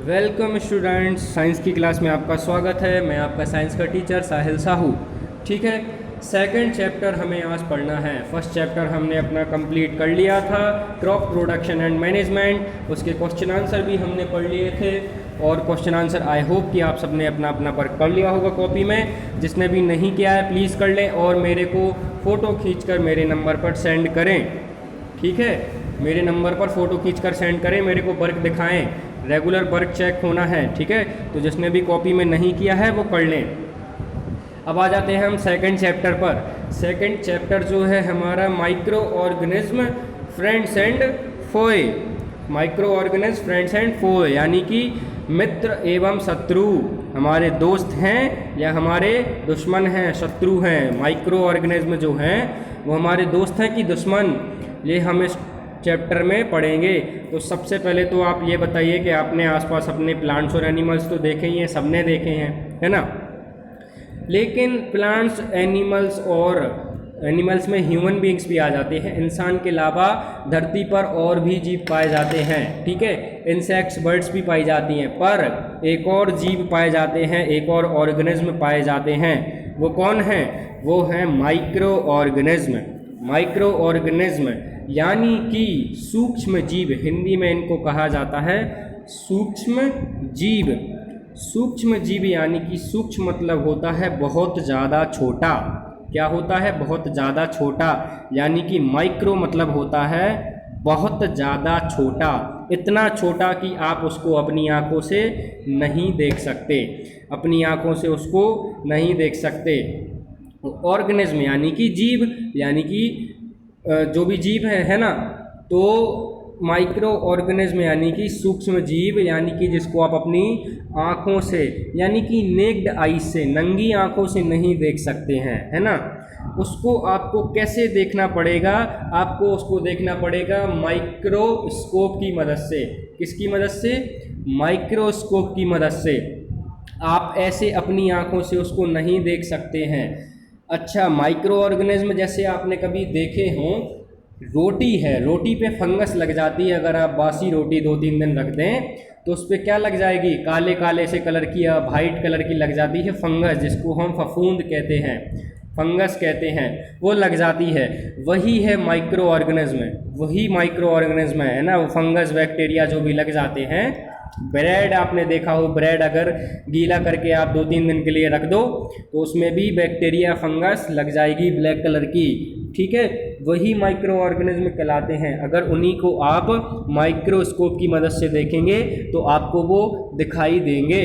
Welcome students, science की class में आपका स्वागत है। मैं आपका साइंस का टीचर साहिल साहू। ठीक है, सेकंड चैप्टर हमें आज पढ़ना है। फर्स्ट चैप्टर हमने अपना कंप्लीट कर लिया था, क्रॉप प्रोडक्शन एंड मैनेजमेंट। उसके क्वेश्चन आंसर भी हमने पढ़ लिए थे और क्वेश्चन आंसर आई होप कि आप सबने अपना अपना वर्क कर लिया होगा कॉपी में। जिसने भी नहीं किया है प्लीज़ कर लें और मेरे को फ़ोटो खींचकर मेरे नंबर पर सेंड करें। ठीक है, मेरे नंबर पर फ़ोटो खींचकर सेंड करें, मेरे को वर्क दिखाएं। रेगुलर वर्क चेक होना है। ठीक है, तो जिसने भी कॉपी में नहीं किया है वो कर लें। अब आ जाते हैं हम सेकंड चैप्टर पर। सेकंड चैप्टर जो है हमारा microorganism friends and foe. Microorganism friends and foe यानी कि मित्र एवं शत्रु, हमारे दोस्त हैं या हमारे दुश्मन हैं, शत्रु हैं। माइक्रो ऑर्गेनिज्म जो हैं वो हमारे दोस्त हैं कि दुश्मन, ये हम इस चैप्टर में पढ़ेंगे। तो सबसे पहले तो आप ये बताइए कि आपने आसपास अपने प्लांट्स और एनिमल्स तो देखे ही हैं, सबने देखे हैं, है ना। लेकिन प्लांट्स, एनिमल्स और एनिमल्स में ह्यूमन बीइंग्स भी आ जाते हैं। इंसान के अलावा धरती पर और भी जीव पाए जाते हैं। ठीक है, इंसेक्ट्स, बर्ड्स भी पाई जाती हैं, पर एक और जीव पाए जाते हैं, एक और ऑर्गेनिज्म पाए जाते हैं। वो कौन है? वो है माइक्रो ऑर्गेनिज्म। माइक्रो ऑर्गेनिज्म यानी कि सूक्ष्म जीव, हिंदी में इनको कहा जाता है सूक्ष्म जीव। सूक्ष्म जीव यानी कि सूक्ष्म मतलब होता है बहुत ज़्यादा छोटा। क्या होता है? बहुत ज़्यादा छोटा। यानी कि माइक्रो मतलब होता है बहुत ज़्यादा छोटा, इतना छोटा कि आप उसको अपनी आँखों से नहीं देख सकते, अपनी आँखों से उसको नहीं देख सकते। ऑर्गेनिज्म यानी कि जीव, यानी कि जो भी जीव है ना। तो माइक्रो ऑर्गेनिज्म यानी कि सूक्ष्म जीव, यानी कि जिसको आप अपनी आँखों से यानी कि नेक्ड आई से, नंगी आँखों से नहीं देख सकते हैं, है ना। उसको आपको कैसे देखना पड़ेगा? आपको उसको देखना पड़ेगा माइक्रोस्कोप की मदद से। किसकी मदद से? माइक्रोस्कोप की मदद से। आप ऐसे अपनी आँखों से उसको नहीं देख सकते हैं। अच्छा, माइक्रो ऑर्गेनिज्म जैसे आपने कभी देखे हों, रोटी है, रोटी पे फंगस लग जाती है। अगर आप बासी रोटी 2-3 दिन रख दें तो उस पर क्या लग जाएगी? काले काले से कलर की या वाइट कलर की लग जाती है फंगस, जिसको हम फफूंद कहते हैं, फंगस कहते हैं, वो लग जाती है। वही है माइक्रो ऑर्गेनिज्म, वही माइक्रो ऑर्गेनिज्म है ना। वो फंगस, बैक्टीरिया जो भी लग जाते हैं। ब्रेड आपने देखा हो, ब्रेड अगर गीला करके आप 2-3 दिन के लिए रख दो तो उसमें भी बैक्टीरिया, फंगस लग जाएगी ब्लैक कलर की। ठीक है, वही माइक्रो ऑर्गेनिज्म कहलाते हैं। अगर उन्हीं को आप माइक्रोस्कोप की मदद से देखेंगे तो आपको वो दिखाई देंगे,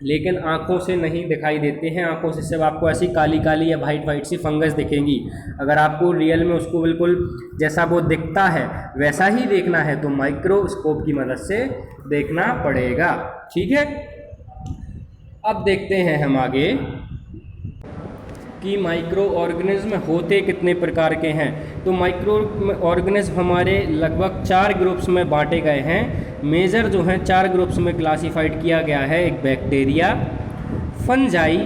लेकिन आँखों से नहीं दिखाई देते हैं। आँखों से सिर्फ आपको ऐसी काली काली या वाइट वाइट सी फंगस दिखेंगी। अगर आपको रियल में उसको बिल्कुल जैसा वो दिखता है वैसा ही देखना है तो माइक्रोस्कोप की मदद से देखना पड़ेगा। ठीक है, अब देखते हैं हम आगे कि माइक्रो ऑर्गेनिज्म होते कितने प्रकार के हैं। तो माइक्रो ऑर्गेनिज्म हमारे लगभग 4 ग्रुप्स में बांटे गए हैं। मेजर जो हैं 4 ग्रुप्स में क्लासिफाइड किया गया है। एक bacteria, fungi,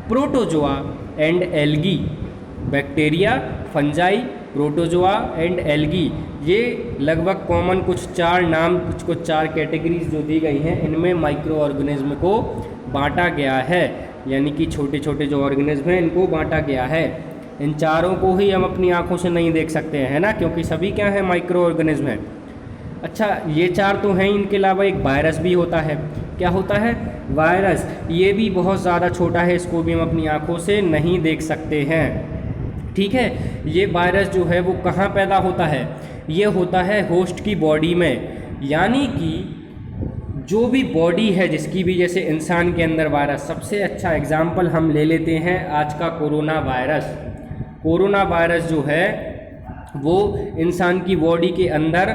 protozoa and algae. Bacteria, fungi, protozoa and algae, ये लगभग कॉमन कुछ 4 नाम, कुछ 4 कैटेगरीज जो दी गई हैं, इनमें माइक्रो ऑर्गेनिज्म को बांटा गया है। यानी कि छोटे छोटे जो ऑर्गेनिज्म हैं इनको बांटा गया है। इन चारों को ही हम अपनी आंखों से नहीं देख सकते हैं, है ना, क्योंकि सभी क्या है? माइक्रो ऑर्गेनिज्म है। अच्छा, ये 4 तो हैं, इनके अलावा एक वायरस भी होता है। क्या होता है? वायरस। ये भी बहुत ज़्यादा छोटा है, इसको भी हम अपनी आंखों से नहीं देख सकते हैं। ठीक है, ये वायरस जो है वो कहाँ पैदा होता है? ये होता है होस्ट की बॉडी में। यानी कि जो भी बॉडी है जिसकी भी, जैसे इंसान के अंदर वायरस, सबसे अच्छा एग्जाम्पल हम ले लेते हैं आज का कोरोना वायरस। कोरोना वायरस जो है वो इंसान की बॉडी के अंदर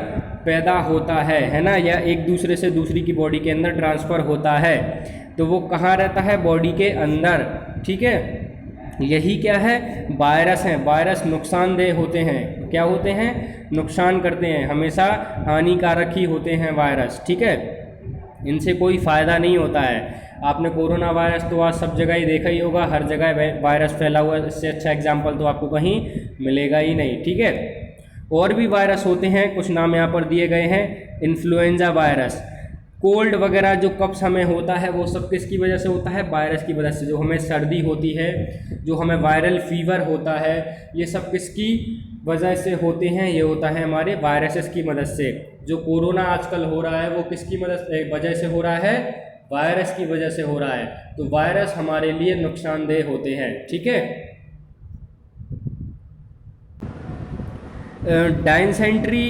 पैदा होता है ना, या एक दूसरे से दूसरी की बॉडी के अंदर ट्रांसफ़र होता है। तो वो कहाँ रहता है? बॉडी के अंदर। ठीक है, यही क्या है? वायरस हैं। वायरस नुकसानदेह होते हैं। क्या होते हैं? नुकसान करते हैं, हमेशा हानिकारक ही होते हैं वायरस। ठीक है, इनसे कोई फ़ायदा नहीं होता है। आपने कोरोना वायरस तो आज सब जगह ही देखा ही होगा, हर जगह वायरस फैला हुआ है। इससे अच्छा एग्जाम्पल तो आपको कहीं मिलेगा ही नहीं। ठीक है, और भी वायरस होते हैं, कुछ नाम यहाँ पर दिए गए हैं। इन्फ्लुएंजा वायरस, कोल्ड वगैरह जो कफ्स हमें होता है वो सब किसकी वजह से होता है? वायरस की वजह से। जो हमें सर्दी होती है, जो हमें वायरल फीवर होता है, ये सब किसकी वजह से होते हैं? ये होता है हमारे वायरसेस की मदद से। जो कोरोना आजकल हो रहा है वो किसकी वजह से हो रहा है? वायरस की वजह से हो रहा है। तो वायरस हमारे लिए नुकसानदेह होते हैं, ठीक है। डायसेंट्री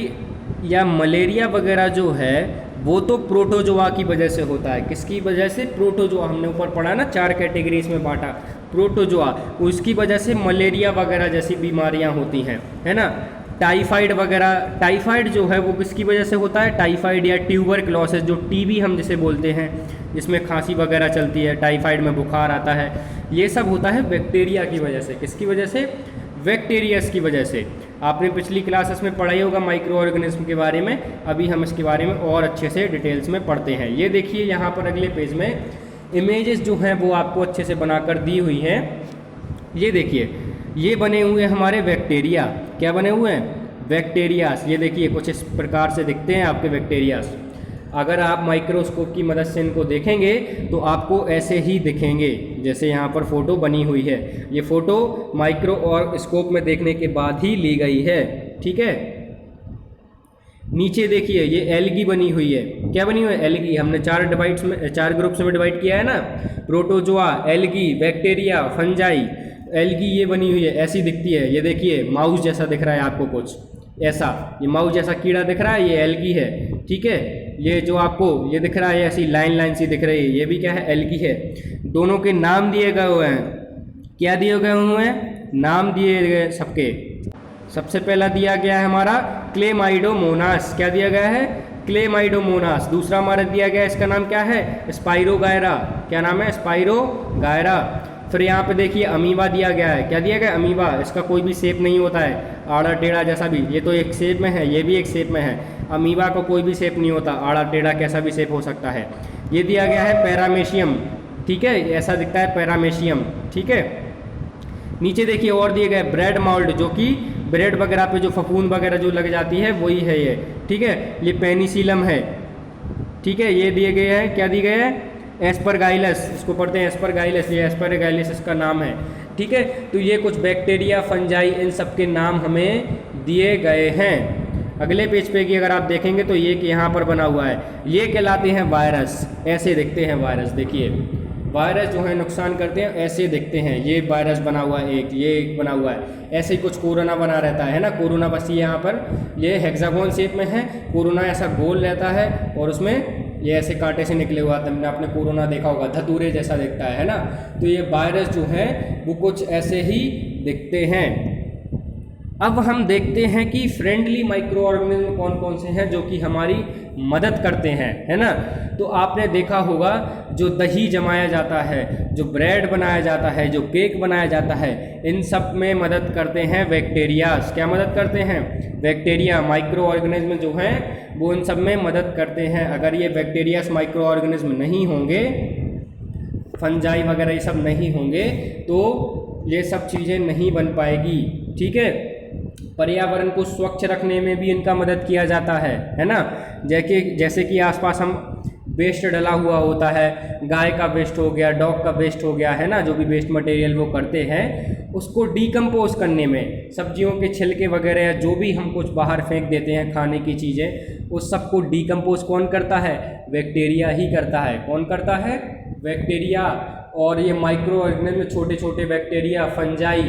या मलेरिया वगैरह जो है वो तो प्रोटोजोआ की वजह से होता है। किसकी वजह से? प्रोटोजोआ। हमने ऊपर पढ़ा ना, 4 कैटेगरीज में बांटा। प्रोटोजोआ, उसकी वजह से मलेरिया वगैरह जैसी बीमारियां होती हैं, है ना। टाइफाइड वगैरह, टाइफाइड जो है वो किसकी वजह से होता है? टाइफाइड या ट्यूबरक्लोसिस, जो टीबी हम जिसे बोलते हैं, जिसमें खांसी वगैरह चलती है, टाइफाइड में बुखार आता है, ये सब होता है बैक्टीरिया की वजह से। किसकी वजह से? बैक्टीरियस की वजह से। आपने पिछली क्लासेस में पढ़ा ही होगा माइक्रो ऑर्गेनिज्म के बारे में। अभी हम इसके बारे में और अच्छे से डिटेल्स में पढ़ते हैं। ये देखिए यहाँ पर अगले पेज में इमेजेस जो हैं वो आपको अच्छे से बनाकर दी हुई हैं। ये देखिए, ये बने हुए हमारे बैक्टीरिया। क्या बने हुए हैं? बैक्टीरियास। ये देखिए कुछ इस प्रकार से दिखते हैं आपके बैक्टीरियास। अगर आप माइक्रोस्कोप की मदद से इनको देखेंगे तो आपको ऐसे ही दिखेंगे जैसे यहाँ पर फ़ोटो बनी हुई है। ये फ़ोटो माइक्रो और स्कोप में देखने के बाद ही ली गई है, ठीक है। नीचे देखिए ये एल्गी बनी हुई है। क्या बनी हुई है? एल्गी। हमने 4 ग्रुप्स में डिवाइड किया है ना, protozoa, algae, bacteria, fungi. Algae ये बनी हुई है, ऐसी दिखती है। ये देखिए माउस जैसा दिख रहा है आपको कुछ ऐसा, ये माउस जैसा कीड़ा दिख रहा है, ये एल्गी है, ठीक है। ये जो आपको ये दिख रहा है ऐसी लाइन सी दिख रही है, ये भी क्या है? एल्गी है। दोनों के नाम दिए गए हुए हैं। क्या दिए गए हुए हैं? नाम दिए गए सबके। सबसे पहला दिया गया है हमारा क्लेमाइडोमोनास। क्या दिया गया है? क्लेमाइडोमोनास। दूसरा हमारा दिया गया है, इसका नाम क्या है? स्पाइरोगायरा। क्या नाम है? स्पाइरोगायरा। फिर यहाँ पे देखिए अमीबा दिया गया है। क्या दिया गया? अमीबा। इसका कोई भी शेप नहीं होता है, आड़ा टेढ़ा जैसा भी। ये तो एक शेप में है, ये भी एक शेप में है। अमीबा को कोई भी शेप नहीं होता, आड़ा टेढ़ा कैसा भी शेप हो सकता है। ये दिया गया है पैरामेशियम, ठीक है, ऐसा दिखता है पैरामेशियम, ठीक है। नीचे देखिए और दिए गए ब्रेड माउल्ड, जो कि ब्रेड वगैरह पे जो फफूंद वगैरह जो लग जाती है वही है ये, ठीक है। ये पेनिसिलम है, ठीक है। ये दिए गए हैं, क्या दिए गए हैं? एस्परगाइलस, इसको पढ़ते हैं एस्परगाइलस, ये एस्परगाइलस इसका नाम है, ठीक है। तो ये कुछ बैक्टीरिया, फंजाई, इन सब के नाम हमें दिए गए हैं। अगले पेज पे की अगर आप देखेंगे तो ये कि यहाँ पर बना हुआ है, ये कहलाते हैं वायरस। ऐसे दिखते हैं वायरस, देखिए वायरस जो है नुकसान करते हैं, ऐसे दिखते हैं। ये वायरस बना हुआ है एक, ये एक बना हुआ है, ऐसे ही कुछ कोरोना बना रहता है ना। कोरोना बस ये यहाँ पर ये हेक्सागोन शेप में है, कोरोना ऐसा गोल रहता है और उसमें ये ऐसे कांटे से निकले हुआ था। हमने आपने कोरोना देखा होगा, धतूरे जैसा दिखता है ना। तो ये वायरस जो है वो कुछ ऐसे ही दिखते हैं। अब हम देखते हैं कि फ्रेंडली माइक्रो ऑर्गेनिज्म कौन कौन से हैं जो कि हमारी मदद करते हैं, है ना। तो आपने देखा होगा जो दही जमाया जाता है, जो ब्रेड बनाया जाता है, जो केक बनाया जाता है, इन सब में मदद करते हैं बैक्टीरियाज। क्या मदद करते हैं? बैक्टीरिया। माइक्रो ऑर्गेनिज्म जो हैं वो इन सब में मदद करते हैं। अगर ये बैक्टीरियाज माइक्रो ऑर्गेनिज्म नहीं होंगे, फंजाई वगैरह ये सब नहीं होंगे तो ये सब चीज़ें नहीं बन पाएगी, ठीक है। पर्यावरण को स्वच्छ रखने में भी इनका मदद किया जाता है ना। जैसे कि आसपास हम वेस्ट डला हुआ होता है, गाय का वेस्ट हो गया, डॉग का वेस्ट हो गया, है ना, जो भी वेस्ट मटेरियल वो करते हैं उसको डिकम्पोज करने में, सब्जियों के छिलके वगैरह या जो भी हम कुछ बाहर फेंक देते हैं खाने की चीज़ें, उस सब को डिकम्पोज कौन करता है? बैक्टीरिया ही करता है। कौन करता है? बैक्टीरिया। और ये माइक्रो ऑर्गेनिज्म छोटे छोटे बैक्टीरिया, फंजाई,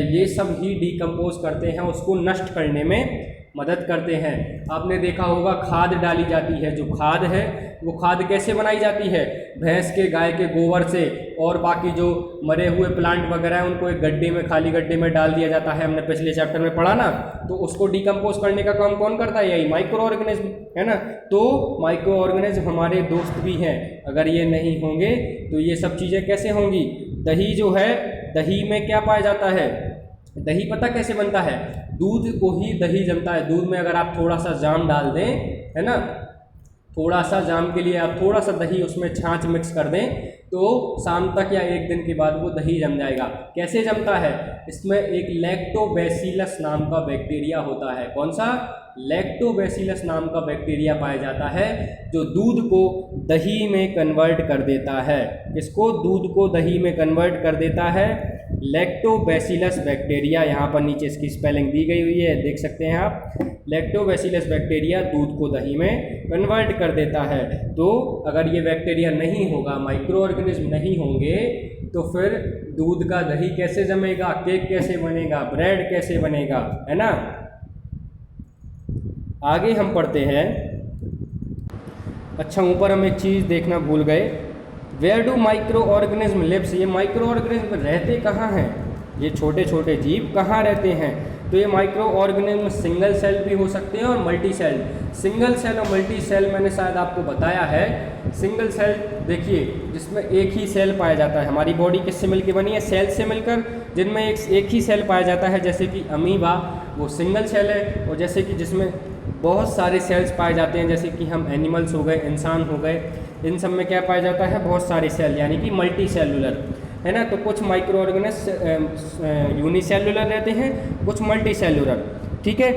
ये सब ही डिकम्पोज करते हैं, उसको नष्ट करने में मदद करते हैं। आपने देखा होगा खाद डाली जाती है, जो खाद है वो खाद कैसे बनाई जाती है? भैंस के, गाय के गोबर से, और बाकी जो मरे हुए प्लांट वगैरह हैं उनको एक गड्ढे में, खाली गड्ढे में डाल दिया जाता है। हमने पिछले चैप्टर में पढ़ा ना। तो उसको डिकम्पोज करने का काम कौन करता है? यही माइक्रो ऑर्गेनिज्म, है ना। तो माइक्रो ऑर्गेनिज्म हमारे दोस्त भी हैं। अगर ये नहीं होंगे तो ये सब चीज़ें कैसे होंगी? दही जो है, दही में क्या पाया जाता है? दही पता कैसे बनता है? दूध को ही दही जमता है। दूध में अगर आप थोड़ा सा जाम डाल दें, है ना, थोड़ा सा जाम के लिए आप थोड़ा सा दही उसमें छाछ मिक्स कर दें तो शाम तक या एक दिन के बाद वो दही जम जाएगा। कैसे जमता है? इसमें एक लैक्टोबैसिलस नाम का बैक्टीरिया होता है। कौन सा? लैक्टोबैसिलस नाम का बैक्टीरिया पाया जाता है जो दूध को दही में कन्वर्ट कर देता है। किसको? दूध को दही में कन्वर्ट कर देता है लैक्टोबैसिलस बैक्टीरिया। यहाँ पर नीचे इसकी स्पेलिंग दी गई हुई है, देख सकते हैं आप। लैक्टोबैसिलस बैक्टीरिया दूध को दही में कन्वर्ट कर देता है। तो अगर ये बैक्टीरिया नहीं होगा, माइक्रो ऑर्गेनिज्म नहीं होंगे, तो फिर दूध का दही कैसे जमेगा, केक कैसे बनेगा, ब्रेड कैसे बनेगा, है ना। आगे हम पढ़ते हैं। अच्छा, ऊपर हम एक चीज़ देखना भूल गए, where do microorganism lives. ये माइक्रो ऑर्गेनिज्म रहते कहाँ हैं? ये छोटे छोटे जीव कहाँ रहते हैं? तो ये माइक्रो ऑर्गेनिज्म सिंगल सेल भी हो सकते हैं और मल्टी सेल। सिंगल सेल और मल्टी सेल मैंने शायद आपको बताया है। सिंगल सेल देखिए, जिसमें एक ही सेल पाया जाता है। हमारी बॉडी किससे मिलकर बनी है? सेल से मिलकर, जिनमें एक ही सेल पाया जाता है, जैसे कि अमीबा, वो सिंगल सेल है। और जैसे कि जिसमें बहुत सारे सेल्स पाए जाते हैं, जैसे कि हम एनिमल्स हो गए, इंसान हो गए, इन सब में क्या पाया जाता है? बहुत सारे सेल, यानी कि मल्टी सेलुलर, है ना। तो कुछ माइक्रो ऑर्गेनिज्म यूनिसेलुलर रहते हैं, कुछ मल्टी सेलुलर, ठीक है।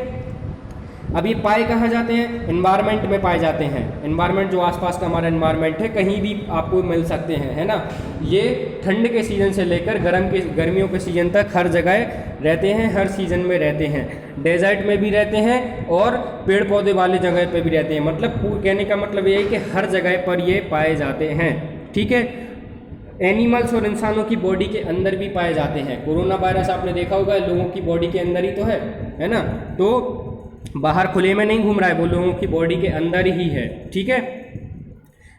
अब ये पाए कहाँ जाते हैं? एनवायरनमेंट में पाए जाते हैं। एनवायरनमेंट जो आसपास का हमारा एनवायरनमेंट है, कहीं भी आपको मिल सकते हैं, है ना। ये ठंड के सीज़न से लेकर गर्मियों के सीज़न तक हर जगह रहते हैं, हर सीज़न में रहते हैं। डेजर्ट में भी रहते हैं और पेड़ पौधे वाली जगह पे भी रहते हैं। मतलब कहने का मतलब ये है कि हर जगह पर ये पाए जाते हैं, ठीक है। एनिमल्स और इंसानों की बॉडी के अंदर भी पाए जाते हैं। कोरोना वायरस आपने देखा होगा, लोगों की बॉडी के अंदर ही तो है ना। तो बाहर खुले में नहीं घूम रहा है, वो लोगों की बॉडी के अंदर ही है, ठीक है।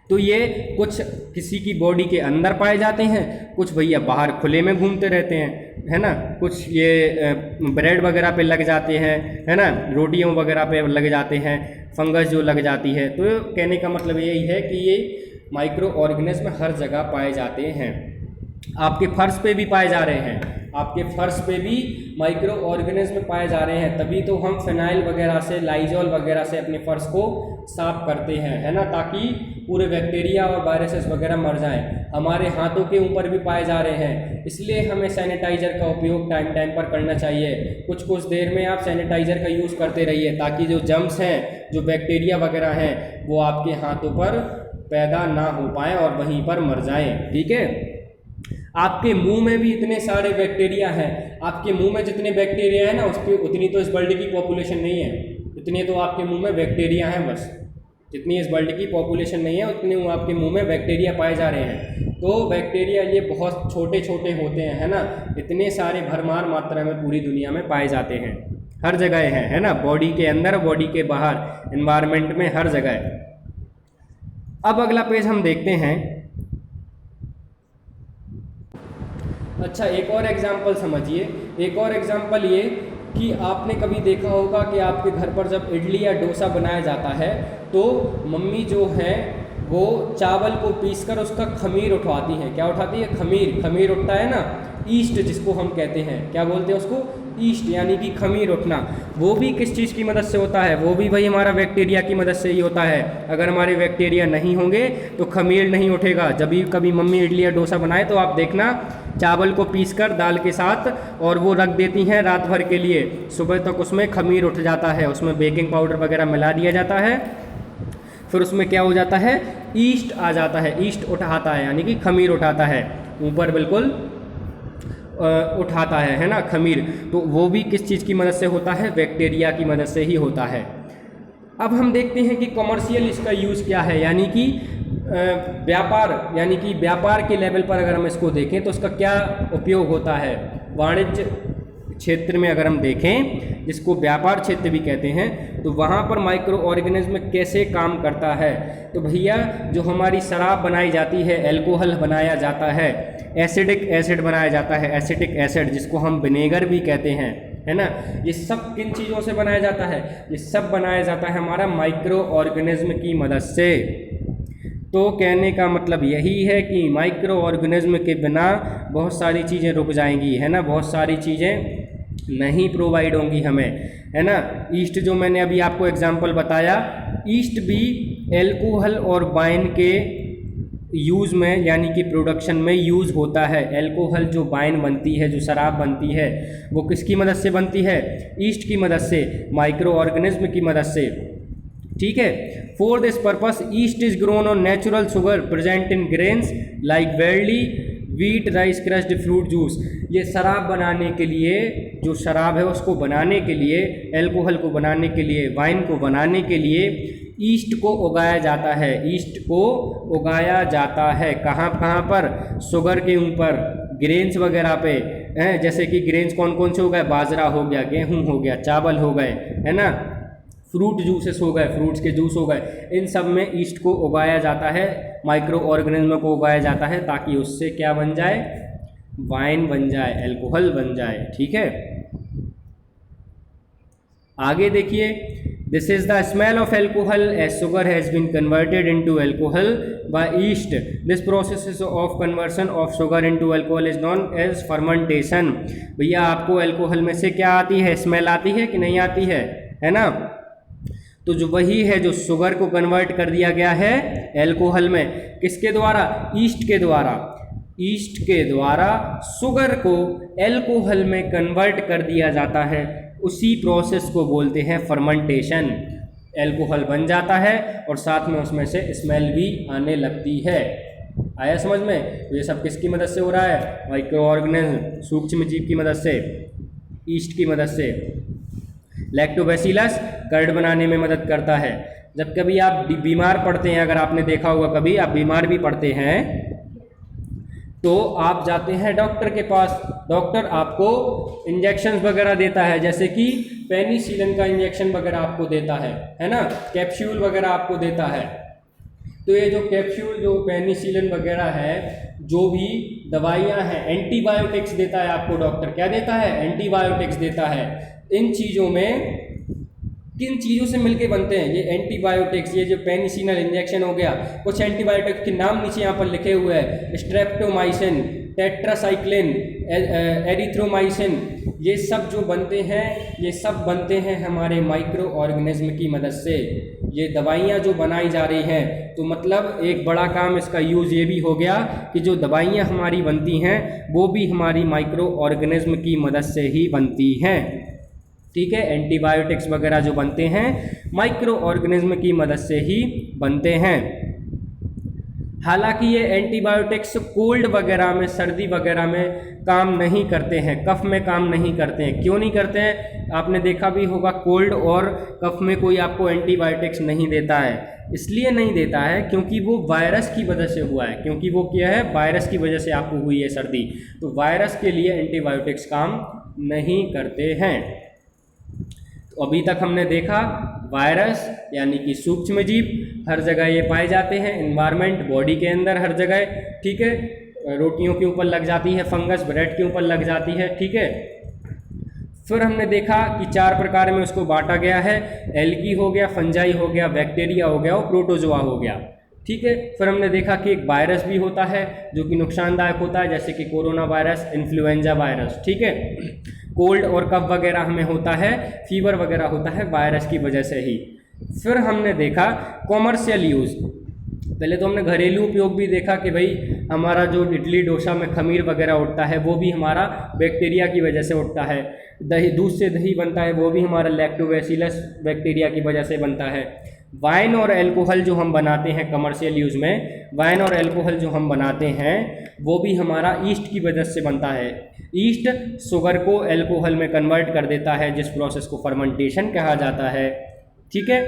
तो ये कुछ किसी की बॉडी के अंदर पाए जाते हैं, कुछ भैया बाहर खुले में घूमते रहते हैं, है ना। कुछ ये ब्रेड वगैरह पे लग जाते हैं, है ना, रोटियों वगैरह पे लग जाते हैं, फंगस जो लग जाती है। तो कहने का मतलब यही है कि ये माइक्रो ऑर्गेनिज्म हर जगह पाए जाते हैं। आपके फर्श पे भी पाए जा रहे हैं, आपके फर्श पे भी माइक्रो ऑर्गेनिज्म पाए जा रहे हैं। तभी तो हम फिनाइल वगैरह से, लाइजॉल वगैरह से अपने फर्श को साफ करते हैं, है ना, ताकि पूरे बैक्टीरिया और वायरसेस वगैरह मर जाएं। हमारे हाथों के ऊपर भी पाए जा रहे हैं, इसलिए हमें सैनिटाइज़र का उपयोग टाइम टाइम पर करना चाहिए। कुछ कुछ देर में आप सैनिटाइज़र का यूज़ करते रहिए, ताकि जो जर्म्स हैं, जो बैक्टीरिया वगैरह हैं, वो आपके हाथों पर पैदा ना हो पाए और वहीं पर मर जाएं, ठीक है। आपके मुंह में भी इतने सारे बैक्टीरिया हैं। आपके मुंह में जितने बैक्टीरिया हैं ना, उसकी उतनी तो इस वर्ल्ड की पॉपुलेशन नहीं है। इतने तो आपके मुंह में बैक्टीरिया हैं बस। जितनी इस वर्ल्ड की पॉपुलेशन नहीं है, उतने आपके मुंह में बैक्टीरिया पाए जा रहे हैं। तो बैक्टीरिया ये बहुत छोटे छोटे होते हैं, है ना। इतने सारे भरमार मात्रा में पूरी दुनिया में पाए जाते हैं, हर जगह हैं, है ना। बॉडी के अंदर, बॉडी के बाहर, एनवायरनमेंट में, हर जगह। अब अगला पेज हम देखते हैं। अच्छा, एक और एग्जाम्पल समझिए। एक और एग्जाम्पल ये कि आपने कभी देखा होगा कि आपके घर पर जब इडली या डोसा बनाया जाता है, तो मम्मी जो है वो चावल को पीसकर उसका खमीर उठवाती है। क्या उठाती है? खमीर। खमीर उठता है ना, ईस्ट जिसको हम कहते हैं। क्या बोलते हैं उसको? ईस्ट, यानी कि खमीर उठना। वो भी किस चीज़ की मदद से होता है? वो भी भाई हमारा बैक्टीरिया की मदद से ही होता है। अगर हमारे बैक्टीरिया नहीं होंगे तो खमीर नहीं उठेगा। जब भी कभी मम्मी इडली या डोसा बनाए तो आप देखना, चावल को पीसकर दाल के साथ और वो रख देती हैं रात भर के लिए। सुबह तक उसमें खमीर उठ जाता है, उसमें बेकिंग पाउडर वगैरह मिला दिया जाता है, फिर उसमें क्या हो जाता है? ईस्ट आ जाता है। ईस्ट उठाता है, यानी कि खमीर उठाता है, ऊपर बिल्कुल उठाता है ना, खमीर। तो वो भी किस चीज़ की मदद से होता है? बैक्टीरिया की मदद से ही होता है। अब हम देखते हैं कि कमर्शियल इसका यूज़ क्या है, यानी कि व्यापार, यानी कि व्यापार के लेवल पर अगर हम इसको देखें तो उसका क्या उपयोग होता है। वाणिज्य क्षेत्र में अगर हम देखें, जिसको व्यापार क्षेत्र भी कहते हैं, तो वहाँ पर माइक्रो ऑर्गेनिज्म कैसे काम करता है। तो भैया, जो हमारी शराब बनाई जाती है, एल्कोहल बनाया जाता है, एसिडिक एसिड बनाया जाता है, एसिटिक एसिड जिसको हम विनेगर भी कहते हैं, है ना, ये सब किन चीज़ों से बनाया जाता है? ये सब बनाया जाता है हमारा माइक्रो ऑर्गेनिज्म की मदद से। तो कहने का मतलब यही है कि माइक्रो ऑर्गेनिज्म के बिना बहुत सारी चीज़ें रुक जाएंगी, है ना, बहुत सारी चीज़ें नहीं प्रोवाइड होंगी हमें, है ना। ईस्ट जो मैंने अभी आपको एग्जांपल बताया, ईस्ट भी एल्कोहल और वाइन के यूज़ में यानी कि प्रोडक्शन में यूज़ होता है। एल्कोहल जो वाइन बनती है, जो शराब बनती है, वो किसकी मदद से बनती है? ईस्ट की मदद से, माइक्रो ऑर्गेनिज्म की मदद से। ठीक है। For this purpose yeast is grown on natural sugar present in grains like barley, wheat, rice, crushed fruit juice. ये शराब बनाने के लिए, जो शराब है उसको बनाने के लिए, एल्कोहल को बनाने के लिए, वाइन को बनाने के लिए ईस्ट को उगाया जाता है। ईस्ट को उगाया जाता है कहाँ कहाँ पर? शुगर के ऊपर, ग्रेन्स वगैरह पे हैं। जैसे कि ग्रेन्स कौन कौन से हो गए? बाजरा हो गया, गेहूँ हो गया, चावल हो गए, है ना, फ्रूट जूसेस हो गए, फ्रूट्स के जूस हो गए। इन सब में ईस्ट को उगाया जाता है, माइक्रो ऑर्गेनिज्म को उगाया जाता है, ताकि उससे क्या बन जाए? वाइन बन जाए, एल्कोहल बन जाए। ठीक है। आगे देखिए, this is the smell of alcohol as sugar has been converted into alcohol by yeast. This process of conversion of sugar into alcohol is known as fermentation. भैया आपको एल्कोहल में से क्या आती है? स्मेल आती है कि नहीं आती है ना? तो जो वही है जो शुगर को कन्वर्ट कर दिया गया है एल्कोहल में, किसके द्वारा? ईस्ट के द्वारा। ईस्ट के द्वारा शुगर को एल्कोहल में कन्वर्ट कर दिया जाता है। उसी प्रोसेस को बोलते हैं फर्मेंटेशन। एल्कोहल बन जाता है और साथ में उसमें से स्मेल भी आने लगती है। आया समझ में? तो ये सब किसकी मदद से हो रहा है? माइक्रो ऑर्गेनिज्म, सूक्ष्म जीव की मदद से, ईस्ट की मदद से। लैक्टोबैसिलस कर्ड बनाने में मदद करता है। जब कभी आप बीमार पड़ते हैं, अगर आपने देखा होगा कभी आप बीमार भी पड़ते हैं, तो आप जाते हैं डॉक्टर के पास। डॉक्टर आपको इंजेक्शन वगैरह देता है, जैसे कि पेनिसिलिन का इंजेक्शन वगैरह आपको देता है ना, कैप्सूल वगैरह आपको देता है। तो ये जो कैप्सूल, जो पेनिसिलिन वगैरह है, जो भी दवाइयाँ हैं, एंटीबायोटिक्स देता है आपको डॉक्टर। क्या देता है? एंटीबायोटिक्स देता है। इन चीज़ों में किन चीज़ों से मिलके बनते हैं ये एंटीबायोटिक्स? ये जो पेनिसिलिन इंजेक्शन हो गया, कुछ एंटीबायोटिक्स के नाम नीचे यहाँ पर लिखे हुए हैं, स्ट्रेप्टोमाइसिन, टेट्रासाइक्लिन, एरिथ्रोमाइसिन। ये सब जो बनते हैं, ये सब बनते हैं हमारे माइक्रो ऑर्गेनिज्म की मदद से। ये दवाइयाँ जो बनाई जा रही हैं, तो मतलब एक बड़ा काम इसका यूज़ ये भी हो गया कि जो दवाइयाँ हमारी बनती हैं वो भी हमारी माइक्रो ऑर्गेनिज्म की मदद से ही बनती हैं। ठीक है। एंटीबायोटिक्स वगैरह जो बनते हैं माइक्रो ऑर्गेनिज्म की मदद से ही बनते हैं। हालांकि ये एंटीबायोटिक्स कोल्ड वगैरह में, सर्दी वगैरह में काम नहीं करते हैं, कफ में काम नहीं करते हैं। क्यों नहीं करते हैं? आपने देखा भी होगा, कोल्ड और कफ में कोई आपको एंटीबायोटिक्स नहीं देता है। इसलिए नहीं देता है क्योंकि वो वायरस की वजह से हुआ है। क्योंकि वो क्या है? वायरस की वजह से आपको हुई है सर्दी। तो वायरस के लिए एंटीबायोटिक्स काम नहीं करते हैं। तो अभी तक हमने देखा वायरस यानी कि सूक्ष्म जीव हर जगह ये पाए जाते हैं, एनवायरनमेंट, बॉडी के अंदर हर जगह। ठीक है। रोटियों के ऊपर लग जाती है फंगस, ब्रेड के ऊपर लग जाती है। ठीक है। फिर हमने देखा कि 4 प्रकार में उसको बांटा गया है। एल्गी हो गया, फंजाई हो गया, बैक्टीरिया हो गया और प्रोटोजोआ हो गया। ठीक है। फिर हमने देखा कि एक वायरस भी होता है जो कि नुकसानदायक होता है, जैसे कि कोरोना वायरस, इन्फ्लुएंजा वायरस। ठीक है। कोल्ड और कफ वगैरह हमें होता है, फीवर वगैरह होता है वायरस की वजह से ही। फिर हमने देखा कॉमर्शियल यूज़। पहले तो हमने घरेलू उपयोग भी देखा कि भाई हमारा जो इडली डोसा में खमीर वगैरह उठता है वो भी हमारा बैक्टीरिया की वजह से उठता है। दही, दूध से दही बनता है वो भी हमारा लैक्टोबैसिलस बैक्टीरिया की वजह से बनता है। वाइन और एल्कोहल जो हम बनाते हैं कमर्शियल यूज़ में, वाइन और एल्कोहल जो हम बनाते हैं वो भी हमारा ईस्ट की वजह से बनता है। ईस्ट शुगर को एल्कोहल में कन्वर्ट कर देता है, जिस प्रोसेस को फर्मेंटेशन कहा जाता है। ठीक है।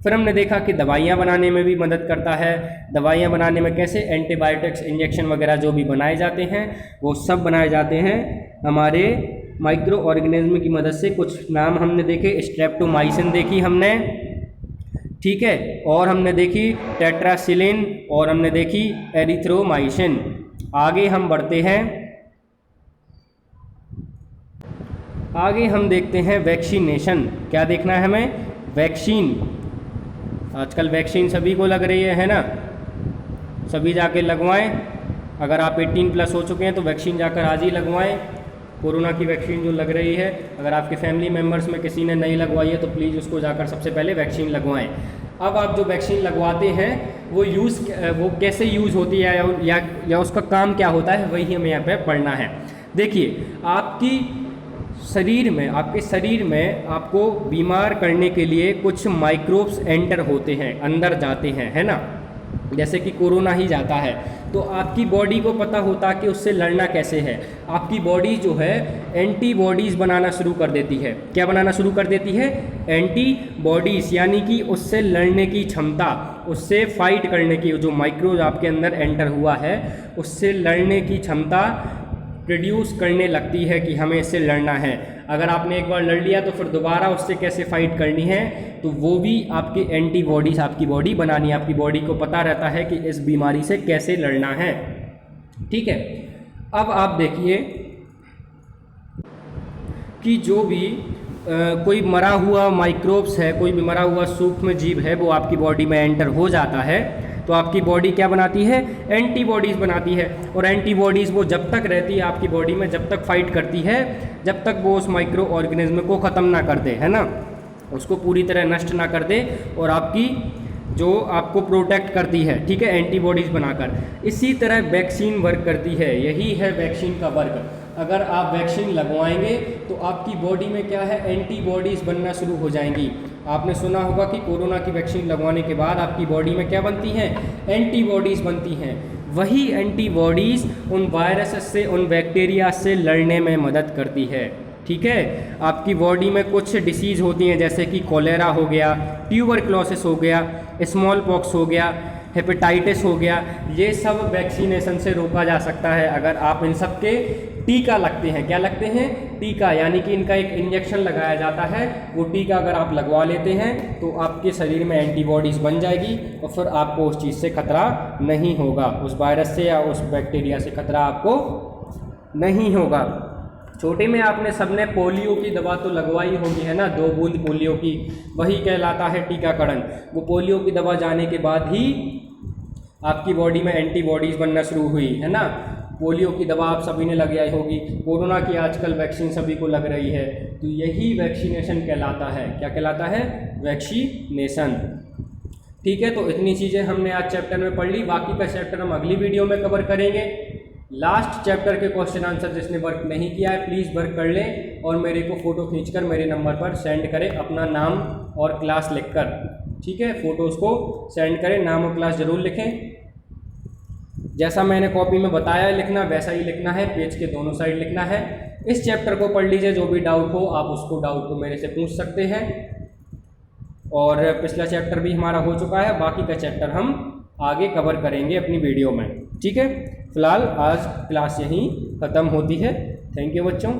फिर हमने देखा कि दवाइयाँ बनाने में भी मदद करता है। दवाइयाँ बनाने में कैसे? एंटीबायोटिक्स, इंजेक्शन वगैरह जो भी बनाए जाते हैं वो सब बनाए जाते हैं हमारे माइक्रो ऑर्गेनिज्म की मदद से। कुछ नाम हमने देखे, स्ट्रेप्टोमाइसिन देखी हमने। ठीक है। और हमने देखी टेट्रासिलिन और हमने देखी एरिथ्रोमाइसिन। आगे हम बढ़ते हैं, आगे हम देखते हैं वैक्सीनेशन। क्या देखना है हमें? वैक्सीन। आजकल वैक्सीन सभी को लग रही है ना, सभी जाके लगवाएं। अगर आप 18+ हो चुके हैं तो वैक्सीन जाकर आज ही लगवाएं। कोरोना की वैक्सीन जो लग रही है, अगर आपके फैमिली मेम्बर्स में किसी ने नहीं लगवाई है तो प्लीज़ उसको जाकर सबसे पहले वैक्सीन लगवाएं। अब आप जो वैक्सीन लगवाते हैं वो कैसे यूज़ होती है या उसका काम क्या होता है, वही हमें यहाँ पे पढ़ना है। देखिए, आपके शरीर में आपको बीमार करने के लिए कुछ माइक्रोब्स एंटर होते हैं, अंदर जाते हैं, है ना। जैसे कि कोरोना ही जाता है तो आपकी बॉडी को पता होता कि उससे लड़ना कैसे है। आपकी बॉडी जो है एंटीबॉडीज़ बनाना शुरू कर देती है। क्या बनाना शुरू कर देती है? एंटीबॉडीज़, यानी कि उससे लड़ने की क्षमता, उससे फाइट करने की, जो माइक्रोज आपके अंदर एंटर हुआ है उससे लड़ने की क्षमता प्रोड्यूस करने लगती है कि हमें इससे लड़ना है। अगर आपने एक बार लड़ लिया तो फिर दोबारा उससे कैसे फाइट करनी है, तो वो भी आपकी एंटीबॉडीज आपकी बॉडी बनानी है। आपकी बॉडी को पता रहता है कि इस बीमारी से कैसे लड़ना है। ठीक है, अब आप देखिए कि जो भी कोई मरा हुआ माइक्रोब्स है, कोई भी मरा हुआ सूक्ष्म जीव है, वो आपकी बॉडी में एंटर हो जाता है तो आपकी बॉडी क्या बनाती है? एंटीबॉडीज़ बनाती है। और एंटीबॉडीज़ वो जब तक रहती है आपकी बॉडी में, जब तक फाइट करती है, जब तक वो उस माइक्रो ऑर्गेनिज्म को ख़त्म ना कर दे, है ना, उसको पूरी तरह नष्ट ना कर दे और आपको प्रोटेक्ट करती है। ठीक है, एंटीबॉडीज़ बनाकर। इसी तरह वैक्सीन वर्क करती है, यही है वैक्सीन का वर्क। अगर आप वैक्सीन लगवाएंगे तो आपकी बॉडी में क्या है? एंटीबॉडीज़ बनना शुरू हो जाएंगी। आपने सुना होगा कि कोरोना की वैक्सीन लगवाने के बाद आपकी बॉडी में क्या बनती हैं? एंटीबॉडीज़ बनती हैं। वही एंटीबॉडीज़ उन वायरस से, उन बैक्टीरिया से लड़ने में मदद करती है। ठीक है, आपकी बॉडी में कुछ डिसीज़ होती हैं जैसे कि कोलेरा हो गया, ट्यूबरक्लोसिस हो गया, स्मॉल पॉक्स हो गया, हेपेटाइटिस हो गया, ये सब वैक्सीनेशन से रोका जा सकता है अगर आप इन सब के टीका लगते हैं। क्या लगते हैं? टीका, यानी कि इनका एक इंजेक्शन लगाया जाता है। वो टीका अगर आप लगवा लेते हैं तो आपके शरीर में एंटीबॉडीज़ बन जाएगी और फिर आपको उस चीज़ से खतरा नहीं होगा, उस वायरस से या उस बैक्टीरिया से खतरा आपको नहीं होगा। छोटे में आपने सबने पोलियो की दवा तो लगवाई होगी, है ना, 2 बूंद पोलियो की, वही कहलाता है टीकाकरण। वो पोलियो की दवा जाने के बाद ही आपकी बॉडी में एंटीबॉडीज़ बनना शुरू हुई, है ना। पोलियो की दवा आप सभी ने लगाई होगी, कोरोना की आजकल वैक्सीन सभी को लग रही है, तो यही वैक्सीनेशन कहलाता है। क्या कहलाता है? वैक्सीनेशन। ठीक है, तो इतनी चीज़ें हमने आज चैप्टर में पढ़ ली। बाकी का चैप्टर हम अगली वीडियो में कवर करेंगे। लास्ट चैप्टर के क्वेश्चन आंसर जिसने वर्क नहीं किया है प्लीज़ वर्क कर लें और मेरे को फ़ोटो खींचकर मेरे नंबर पर सेंड करें, अपना नाम और क्लास लिखकर। ठीक है, फ़ोटोज़ को सेंड करें, नाम और क्लास ज़रूर लिखें। जैसा मैंने कॉपी में बताया है लिखना, वैसा ही लिखना है, पेज के दोनों साइड लिखना है। इस चैप्टर को पढ़ लीजिए, जो भी डाउट हो आप उसको डाउट को मेरे से पूछ सकते हैं। और पिछला चैप्टर भी हमारा हो चुका है, बाकी का चैप्टर हम आगे कवर करेंगे अपनी वीडियो में। ठीक है, फिलहाल आज क्लास यहीं ख़त्म होती है। थैंक यू बच्चों।